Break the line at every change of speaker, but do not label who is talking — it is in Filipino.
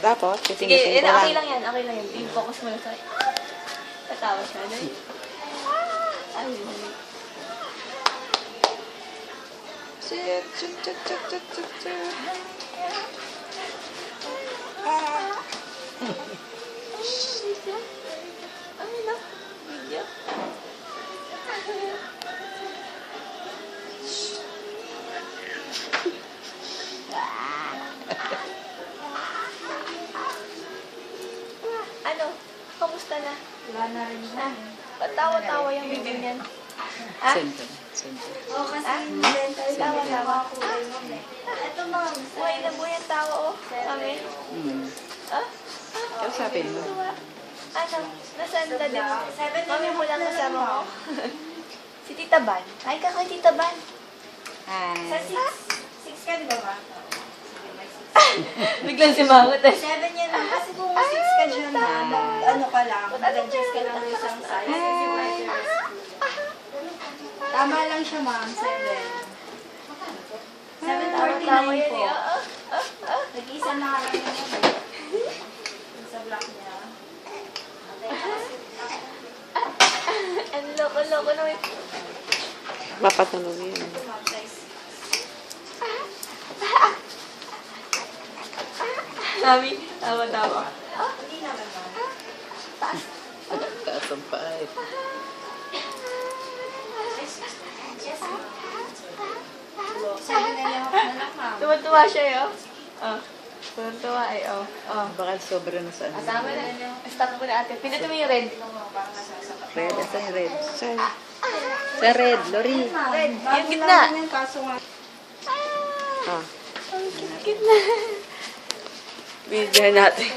Tapos,
Sige,
titingin ko
okay
lang.
lang yan. Okay lang yan. I-focus mo lang sa akin. Tatawa siya. Dali. Ay, dali.
Shit, shit, shit, shit, shit, shit, shit.
Ano na? Video? Ano? Kamusta na?
Wala na rin siya.
Patawa-tawa yung video niyan. Ah?
Sento, sento.
Oo, kasi dental
Tawa,
na
tawa.
kulay mo eh. Ito ma'am.
Buhay na buhay ang tao, oh. Kami. Ah?
Kausapin mo.
Tuwa. Ano? Nasaan na din? Mami mo lang kasama ko. Si Tita Ban. Ay ka kay Tita Ban.
Sa
Hi.
6 ka, di ba ba?
Biglang simangot eh.
7 yan lang. Kasi kung 6 ka dyan na, ano ka lang, mag-adjust ka lang ng isang size. Kasi white your Tama lang siya ma'am, 7. 7:49
Tawa yan
po.
eh.
Nag-isa na lang yun. Sa block niya.
Ang loko-loko naman.
Mapatunog yun.
Ito ma'am, size.
Mami, tawa-tawa.
Hindi naman ma'am.
Taas ang paa.
Yes ma'am. 7 na lang ma'am.
Tuwa-tuwa siya eh, oh. Oh. Tuwa-tuwa eh, oh. Oh.
Baka sobra na sa ano.
Kasama na. Stop mo na ate. Pindutin mo yung red.
Parang nasasakit.
Red, asan yung red? Sa red, Lori.
Red.
Bago
Yung gitna.
lang yan, kaso nga.
Ah.
Ang cute na.
Video natin.